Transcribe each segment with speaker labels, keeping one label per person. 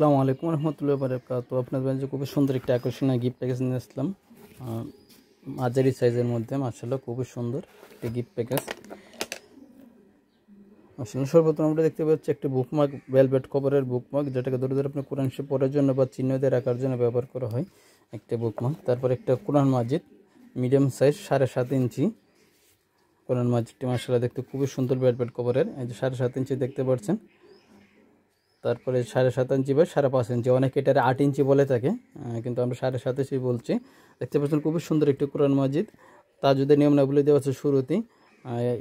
Speaker 1: আসসালামু আলাইকুম রহমতুল্লাহি ওয়া বারাকাতুহু। আপনাদের মাঝে খুবই সুন্দর একটা আকর্ষণীয় গিফট প্যাকেজ নিয়ে আসলাম। মাঝারি সাইজের মধ্যে মাশাআল্লাহ খুবই সুন্দর একটা গিফট প্যাকেজ। মাশাআল্লাহ সর্বপ্রথম আমরা দেখতে পাচ্ছি একটা বুকমার্ক, ভেলভেট কভারের বুকমার্ক, যেটাকে ধরে ধরে আপনি কোরআন শরীফ পড়ার জন্য বা চিহ্ন দিয়ে রাখার জন্য ব্যবহার করা হয় একটা বুকমার্ক। তারপর একটা কোরআন মাজিদ মিডিয়াম সাইজ 7.5 ইঞ্চি কোরআন মাজিদটি মাশাআল্লাহ দেখতে খুবই সুন্দর, ভেলভেট কভারের। এই যে 7.5 ইঞ্চি দেখতে পাচ্ছেন। তারপরে 7.5 ইঞ্চি বা 5.5 ইঞ্চি, অনেকে এটার 8 ইঞ্চি বলে থাকে, কিন্তু আমরা 7.5 ইঞ্চি বলছি। দেখতে পাচ্ছেন খুবই সুন্দর একটি কোরআন মাজিদ। তাজুদের নিয়মাবলী দেওয়া আছে শুরুতেই।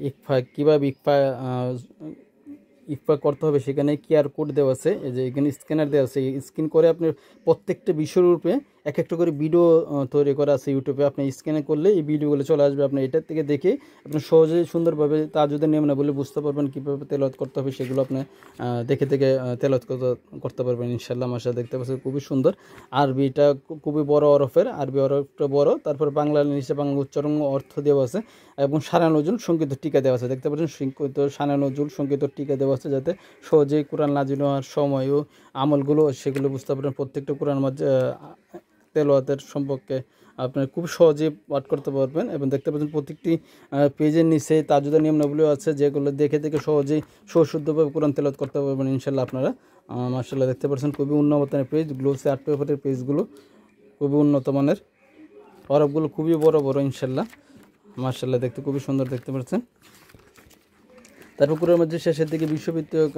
Speaker 1: ইকফা কীভাবে ইকফা করতে হবে সেখানে কিউআর কোড দেওয়া আছে। এই যে এখানে স্ক্যানার দেওয়া আছে, স্ক্যান করে আপনি প্রত্যেকটা বিষয়ের উপরে এক একটা করে ভিডিও তৈরি করা আছে ইউটিউবে। আপনি স্ক্যান করলে এই ভিডিওগুলো চলে আসবে, আপনি এটার থেকে দেখে আপনি সহজেই সুন্দরভাবে তাজুদের নিয়মাবলী বুঝতে পারবেন, কীভাবে তেলাওয়াত করতে হবে সেগুলো আপনি দেখে তেলাওয়াত করতে পারবেন ইনশাআল্লাহ। মাশাআল্লাহ দেখতে পাচ্ছেন খুবই সুন্দর। আরবিটা খুবই বড় হরফের, আরবি হরফটা বড়। তারপর বাংলা নিচে বাংলা উচ্চারণ অর্থ দেওয়া আছে এবং সারা নজুল সংকেত টিকা দেওয়া আছে। দেখতে পাচ্ছেন সংকেত সারা নজুল সংকেত টিকা দেওয়া আছে, যাতে সহজেই কোরআন নাজিল হওয়ার সময় ও আমলগুলো সেগুলো বুঝতে পারেন। প্রত্যেকটা কোরআন তেলাওয়াতের সম্পর্কে আপনি খুব সহজেই পাঠ করতে পারবেন। এবং দেখতে পাচ্ছেন প্রত্যেকটি পেজের নিচে তাজুদের নিয়মাবলী আছে, যেগুলো দেখে সহজেই সুশুদ্ধভাবে কোরআন তেলাওয়াত করতে পারবেন ইনশাআল্লাহ আপনারা। মাশাআল্লাহ দেখতে পাচ্ছেন খুবই উন্নত মানের পেজ, গ্লোসি আর্ট পেপারের পেজগুলো খুবই উন্নত মানের, হরফগুলো খুবই বড় বড় ইনশাআল্লাহ। মাশাআল্লাহ দেখতে খুবই সুন্দর দেখতে পাচ্ছেন। তারপর কোরআন মাজিদের শেষের দিকে বিশ্বভিত্তিক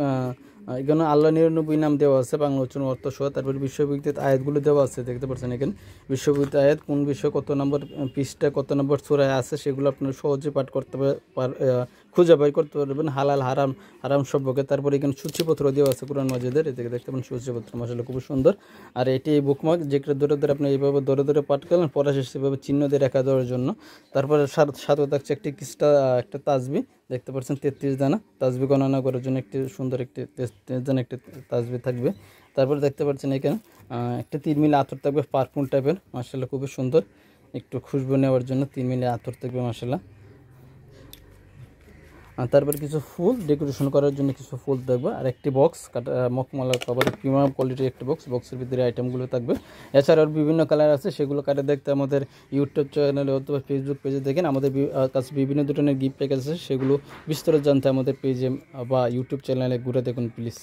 Speaker 1: এখানে আল্লাহ 99 নাম দেওয়া আছে বাংলা উচ্চারণ অর্থ সহ। তারপর বিশ্বভিত্তিক আয়াতগুলো দেওয়া আছে, দেখতে পাচ্ছেন এখানে বিশ্বভিত্তিক আয়াত কোন বিষয় কত নম্বর পৃষ্ঠা কত নম্বর সূরায় আছে সেগুলো আপনারা সহজে পাঠ করতে খুঁজে বের করতে পারবেন হালাল হারাম সম্পর্কে। তারপর এখানে সূচিপত্র দেওয়া আছে কোরআন মাজিদের, এদিকে দেখতে পাবেন সূচিপত্র মাশাআল্লাহ খুব সুন্দর। আর এটি এই বুকমার্ক যেটা ধরে ধরে আপনি এইভাবে ধরে ধরে পাঠ করলেন, পড়া শেষে এভাবে চিহ্ন দিয়ে রেখা দেওয়ার জন্য। তারপরে সাথে থাকছে একটা তাসবি, দেখতে পাচ্ছেন 33 দানা তাসবি গণনা করার জন্য একটি সুন্দর একটি তাসবি থাকবে। তারপরে দেখতে পাচ্ছেন এখানে একটা 3 মিলি আতর থাকবে, পারফিউম টাইপের মাশাআল্লাহ খুবই সুন্দর, একটু খুশবু নেওয়ার জন্য 3 মিলি আতর থাকবে মাশাআল্লাহ। তারপর কিছু ফুল ডেকোরেশন করার জন্য কিছু ফুল থাকবে, আর একটি বক্স মকমলা কভার প্রিমিয়াম কোয়ালিটির একটি বক্সের ভিতরে আইটেমগুলো থাকবে। এছাড়াও বিভিন্ন কালার আছে, সেগুলো কাটে দেখতে আমাদের ইউটিউব চ্যানেলে অথবা ফেসবুক পেজে দেখেন। আমাদের কাছে বিভিন্ন ধরনের গিফট প্যাকেজ আছে, সেগুলো বিস্তারিত জানতে আমাদের পেজে বা ইউটিউব চ্যানেলে ঘুরে দেখুন প্লিজ।